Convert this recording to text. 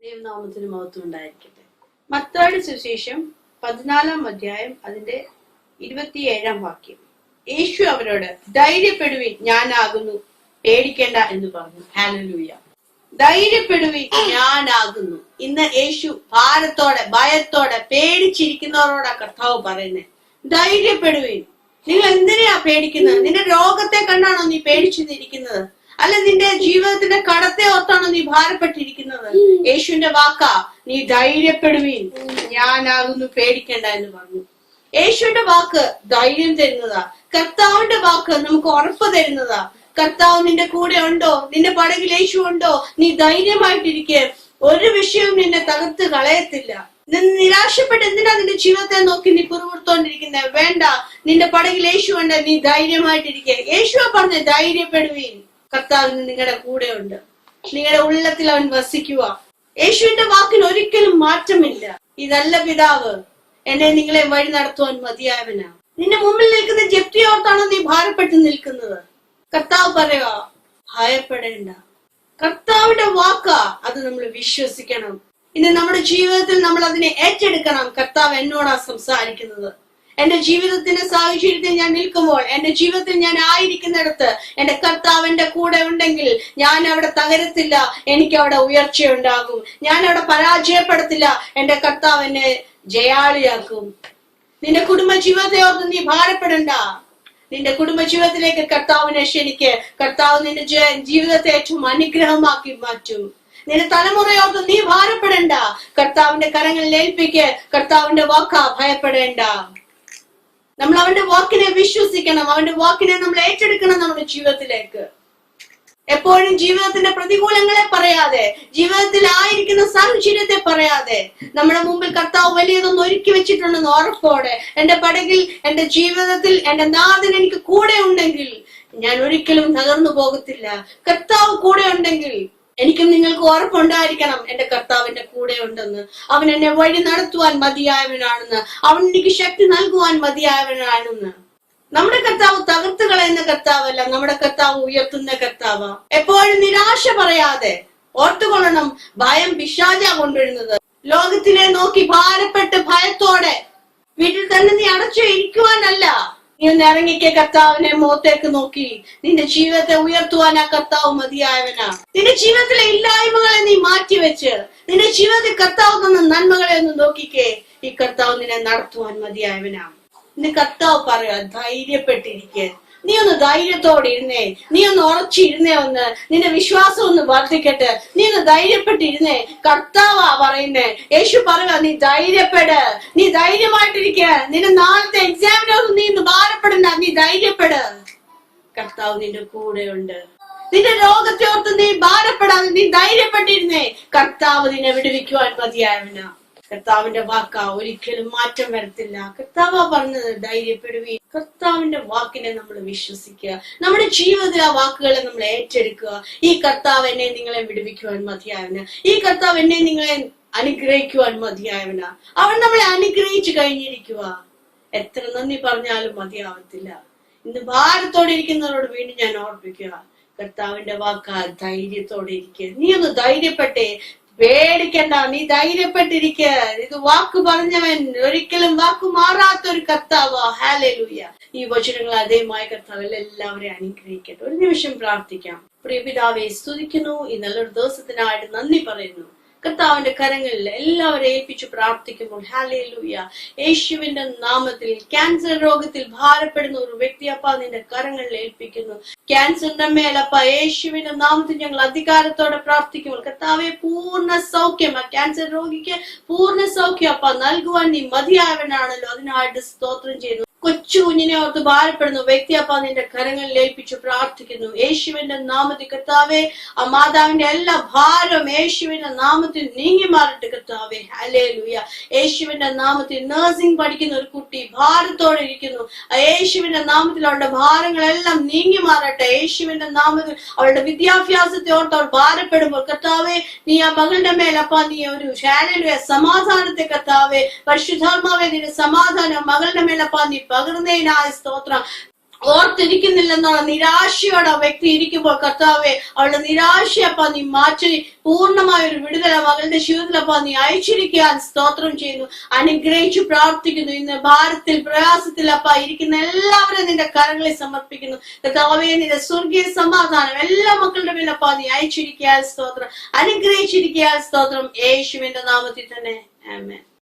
ദൈവനാമത്തിന് മഹത്വം ഉണ്ടായിരിക്കട്ടെ. മത്തായിയുടെ സുവിശേഷം 14 അധ്യായം അതിന്റെ 27 വാക്യം. യേശു അവരോട്, ധൈര്യപ്പെടുവിൻ, ഞാനാകുന്നു, പേടിക്കേണ്ട എന്ന് പറഞ്ഞു. ഹല്ലേലൂയ. ധൈര്യപ്പെടുവിൻ, ഞാനാകുന്നു. ഇന്ന് യേശു ഭാരത്തോടെ, ഭയത്തോടെ, പേടിച്ചിരിക്കുന്നവരോടാ കർത്താവ് പറയുന്നത്. ധൈര്യപ്പെടുവിൻ. നിങ്ങൾ എന്തിനാ പേടിക്കുന്നത്? നിന്റെ രോഗത്തെ കണ്ടാണോ നീ പേടിച്ചിരിക്കുന്നത്? അല്ല, നിന്റെ ജീവിതത്തിന്റെ കടത്തെ ഓർത്താണോ നീ ഭാരപ്പെട്ടിരിക്കുന്നത്? യേശുവിന്റെ വാക്കാ, നീ ധൈര്യപ്പെടുവീൻ, ഞാനാകുന്നു, പേടിക്കേണ്ട എന്ന് പറഞ്ഞു. യേശുവിന്റെ വാക്ക് ധൈര്യം തരുന്നതാ. കർത്താവിന്റെ വാക്ക് നമുക്ക് ഉറപ്പ് തരുന്നതാ. കർത്താവ് നിന്റെ കൂടെ ഉണ്ടോ? നിന്റെ പടകിൽ യേശു ഉണ്ടോ? നീ ധൈര്യമായിട്ടിരിക്കെ. ഒരു വിഷയവും നിന്നെ തകർത്ത് കളയത്തില്ല. നിരാശപ്പെട്ട് എന്തിനാ നിന്റെ ജീവിതത്തെ നോക്കി നീ പുറമുത്തോണ്ടിരിക്കുന്നത്? വേണ്ട, നിന്റെ പടകിൽ യേശു ഉണ്ട്, നീ ധൈര്യമായിട്ടിരിക്കെ. യേശുവ പറഞ്ഞ ധൈര്യപ്പെടുവീൻ, കർത്താവിന് നിങ്ങളുടെ കൂടെ ഉണ്ട്, നിങ്ങളുടെ ഉള്ളത്തിൽ അവൻ വസിക്കുക. യേശുവിന്റെ വാക്കിന് ഒരിക്കലും മാറ്റമില്ല. ഇതല്ല പിതാവ് എന്നെ നിങ്ങളെ വഴി നടത്തുവാൻ മതിയായവനാ. നിന്റെ മുമ്പിൽ നിൽക്കുന്ന ജപ്തിയോർത്താണോ നീ ഭാരപ്പെട്ട് നിൽക്കുന്നത്? കർത്താവ് പറയുക, ഭയപ്പെടേണ്ട. കർത്താവിന്റെ വാക്കാ, അത് നമ്മൾ വിശ്വസിക്കണം. ഇനി നമ്മുടെ ജീവിതത്തിൽ നമ്മൾ അതിനെ ഏറ്റെടുക്കണം. കർത്താവ് എന്നോടാ സംസാരിക്കുന്നത്. എന്റെ ജീവിതത്തിന്റെ സാഹചര്യത്തിൽ ഞാൻ നിൽക്കുമ്പോൾ, എന്റെ ജീവിതത്തിൽ ഞാൻ ആയിരിക്കുന്നിടത്ത് എന്റെ കർത്താവ് എന്റെ കൂടെ ഉണ്ടെങ്കിൽ ഞാൻ അവിടെ തകരത്തില്ല, എനിക്ക് അവിടെ ഉയർച്ചയുണ്ടാകും. ഞാൻ അവിടെ പരാജയപ്പെടത്തില്ല, എന്റെ കർത്താവ് എന്നെ ജയാളിയാക്കും. നിന്റെ കുടുംബ ജീവിതത്തെ ഓർത്ത് നീ ഭാരപ്പെടണ്ട. നിന്റെ കുടുംബ ജീവിതത്തിലേക്ക് കർത്താവിനെ ക്ഷണിക്ക്. കർത്താവ് നിന്റെ ജീവിതത്തെ ഏറ്റവും അനുഗ്രഹമാക്കി മാറ്റും. നിന്റെ തലമുറയോർത്ത് നീ ഭാരപ്പെടണ്ട. കർത്താവിന്റെ കരങ്ങളിൽ ഏൽപ്പിക്ക്. കർത്താവിന്റെ വാക്കാ, ഭയപ്പെടേണ്ട. നമ്മൾ അവന്റെ വാക്കിനെ വിശ്വസിക്കണം. അവന്റെ വാക്കിനെ നമ്മൾ ഏറ്റെടുക്കണം നമ്മുടെ ജീവിതത്തിലേക്ക്. എപ്പോഴും ജീവിതത്തിന്റെ പ്രതികൂലങ്ങളെ പറയാതെ, ജീവിതത്തിൽ ആയിരിക്കുന്ന സാഹചര്യത്തെ പറയാതെ, നമ്മുടെ മുമ്പിൽ കർത്താവ് വലിയതൊന്നും ഒരുക്കി വെച്ചിട്ടുണ്ടെന്ന് ഉറപ്പോടെ, എന്റെ പടകിൽ, എന്റെ ജീവിതത്തിൽ എന്റെ നാഥൻ എനിക്ക് കൂടെ ഉണ്ടെങ്കിൽ ഞാൻ ഒരിക്കലും തകർന്നു പോകത്തില്ല. കർത്താവ് കൂടെ ഉണ്ടെങ്കിൽ എനിക്കും നിങ്ങൾക്ക് ഉറപ്പുണ്ടായിരിക്കണം, എന്റെ കർത്താവിന്റെ കൂടെ ഉണ്ടെന്ന്. അവൻ എന്നെ വഴി നടത്തുവാൻ മതിയായവനാണെന്ന്. അവൻ എനിക്ക് ശക്തി നൽകുവാൻ മതിയായവനാണെന്ന്. നമ്മുടെ കർത്താവ് തകർത്ത് കളയുന്ന കർത്താവല്ല, നമ്മുടെ കർത്താവ് ഉയർത്തുന്ന കർത്താവാ. എപ്പോഴും നിരാശ പറയാതെ ഓർത്തുകൊള്ളണം, ഭയം പിശാചാ കൊണ്ടുവരുന്നത്. ലോകത്തിനെ നോക്കി ഭാരപ്പെട്ട് ഭയത്തോടെ വീട്ടിൽ തന്നെ നീ അടച്ചു ഇരിക്കുവാനല്ല. നീ ഒന്ന് ഇറങ്ങിക്കെ, കർത്താവിനെ മുഖത്തേക്ക് നോക്കി. നിന്റെ ജീവിതത്തെ ഉയർത്തുവാൻ ആ കർത്താവ് മതിയായവനാ. നിന്റെ ജീവിതത്തിലെ ഇല്ലായ്മകളെ നീ മാറ്റിവെച്ച് നിന്റെ ജീവിതത്തിൽ കർത്താവ് തന്ന നന്മകളെ ഒന്ന് നോക്കിക്കേ. ഈ കർത്താവ് നിന്നെ നടത്തുവാൻ മതിയായവനാ. ഇന്ന് കർത്താവ് പറയാ, ധൈര്യപ്പെട്ടിരിക്കെ. നീ ഒന്ന് ധൈര്യത്തോടെ ഇരുന്നേ. നീ ഒന്ന് ഉറച്ചിരുന്നേ. നിന്റെ വിശ്വാസം ഒന്ന് വർദ്ധിക്കട്ടെ. നീ ഒന്ന് ധൈര്യപ്പെട്ടിരുന്നേ. കർത്താവാ പറയുന്നേ. യേശു പറയുക, നീ ധൈര്യപ്പെട്, നീ ധൈര്യമായിട്ടിരിക്ക. നിന്റെ നാളത്തെ എക്സാമിനൊന്നും നീ ഇന്ന് ഭാരപ്പെടണ്ട, നീ ധൈര്യപ്പെട്. കർത്താവ് നിന്റെ കൂടെ ഉണ്ട്. നിന്റെ രോഗത്തെ ഓർത്ത് നീ ഭാരപ്പെടാതെ നീ ധൈര്യപ്പെട്ടിരുന്നേ. കർത്താവ് നിന്നെ വിടുവിക്കുവാൻ മതിയായവനാ. കർത്താവിന്റെ വാക്കാ, ഒരിക്കലും മാറ്റം വരത്തില്ല. കർത്താവാ പറഞ്ഞത്, ധൈര്യപ്പെടുവീ. കർത്താവിന്റെ വാക്കിനെ നമ്മൾ വിശ്വസിക്കുക. നമ്മുടെ ജീവിതത്തിൽ ആ വാക്കുകളെ നമ്മൾ ഏറ്റെടുക്കുക. ഈ കർത്താവ് എന്നെ നിങ്ങളെ വിടുവിക്കുവാൻ മതിയായവനാ. ഈ കർത്താവ് എന്നെ നിങ്ങളെ അനുഗ്രഹിക്കുവാൻ മതിയായവനാ. അവൻ നമ്മളെ അനുഗ്രഹിച്ചു കഴിഞ്ഞിരിക്കുക. എത്ര നന്ദി പറഞ്ഞാലും മതിയാവത്തില്ല. ഇന്ന് ഭാരത്തോടെ ഇരിക്കുന്നവരോട് വീണ്ടും ഞാൻ ഓർപ്പിക്കുക, കർത്താവിന്റെ വാക്കാ, ധൈര്യത്തോടെ ഇരിക്കുക. നീ ഒന്ന് ധൈര്യപ്പെട്ടേ, പേടിക്കണ്ട, നീ ധൈര്യപ്പെട്ടിരിക്ക. ഇത് വാക്ക് പറഞ്ഞവൻ, ഒരിക്കലും വാക്ക് മാറാത്തൊരു കർത്താവാ. ഹല്ലേലൂയ. ഈ വചനങ്ങൾ അതേമായ കർത്താവിൽ എല്ലാവരെയും അനുഗ്രഹിക്കട്ടെ. ഒരു നിമിഷം പ്രാർത്ഥിക്കാം. പ്രിയ പിതാവേ, സ്തുതിക്കുന്നു. ഈ നല്ലൊരു ദിവസത്തിനായിട്ട് നന്ദി പറയുന്നു. കർത്താവിന്റെ കരങ്ങളിൽ എല്ലാവരെയും ഏൽപ്പിച്ചു പ്രാർത്ഥിക്കുമ്പോൾ, ഹല്ലേലൂയ, യേശുവിന്റെ നാമത്തിൽ ക്യാൻസർ രോഗത്തിൽ ഭാരപ്പെടുന്ന ഒരു വ്യക്തിയപ്പ നിന്റെ കരങ്ങളിൽ ഏൽപ്പിക്കുന്നു. ക്യാൻസറിന്റെ മേലപ്പ യേശുവിന്റെ നാമത്തിൽ ഞങ്ങൾ അധികാരത്തോടെ പ്രാർത്ഥിക്കുമ്പോൾ, കർത്താവെ, പൂർണ്ണ സൗഖ്യം ആ ക്യാൻസർ രോഗിക്ക് പൂർണ്ണ സൗഖ്യം അപ്പ നൽകുവാൻ നീ മതിയായവനാണല്ലോ. അതിനായിട്ട് സ്തോത്രം ചെയ്യുന്നു. കൊച്ചു കുഞ്ഞിനെ ഓർത്ത് ഭാരപ്പെടുന്നു വ്യക്തിയപ്പ നിന്റെ കരങ്ങളിൽ ഏൽപ്പിച്ചു പ്രാർത്ഥിക്കുന്നു. യേശുവിന്റെ നാമത്തിൽ കർത്താവെ, ആ മാതാവിന്റെ എല്ലാ ഭാരം യേശുവിന്റെ നാമത്തിൽ നീങ്ങി മാറട്ടെ കർത്താവെ. ഹല്ലേലൂയ. യേശുവിന്റെ നാമത്തിൽ നഴ്സിംഗ് പഠിക്കുന്ന ഒരു കുട്ടി ഭാരത്തോടെ ഇരിക്കുന്നു. യേശുവിന്റെ നാമത്തിൽ അവളുടെ ഭാരങ്ങളെല്ലാം നീങ്ങി മാറട്ടെ. യേശുവിന്റെ നാമത്തിൽ അവളുടെ വിദ്യാഭ്യാസത്തെ ഓർത്ത് അവൾ ഭാരപ്പെടുമ്പോൾ, കർത്താവെ, നീ ആ മകളുടെ മേലപ്പ നീ ഒരു ഹല്ലേലൂയ സമാധാനത്തെ കർത്താവെ, പരിശുദ്ധാത്മാവെ, നിന്റെ സമാധാനം മകളുടെ മേലപ്പ നീ പകർന്നതിനായ സ്തോത്രം. ഓർത്തിരിക്കുന്നില്ലെന്നുള്ള നിരാശയോടെ ആ വ്യക്തി ഇരിക്കുമ്പോൾ കർത്താവെ അവളുടെ നിരാശയപ്പ നീ മാറ്റി പൂർണ്ണമായ ഒരു വിടുതല മകളുടെ ജീവിതത്തിലപ്പ നീ അയച്ചിരിക്കാൻ സ്തോത്രം ചെയ്യുന്നു, അനുഗ്രഹിച്ചു പ്രാർത്ഥിക്കുന്നു. ഇന്ന് ഭാരത്തിൽ പ്രയാസത്തിൽ അപ്പ ഇരിക്കുന്ന എല്ലാവരും നിന്റെ കരങ്ങളിൽ സമർപ്പിക്കുന്നു. കർത്താവെ നിന്റെ സ്വർഗീയ സമാധാനം എല്ലാ മക്കളുടെ മേലപ്പ നീ അയച്ചിരിക്കാൻ സ്തോത്രം, അനുഗ്രഹിച്ചിരിക്കാൻ സ്തോത്രം, യേശുവിന്റെ നാമത്തിൽ തന്നെ ആമേൻ.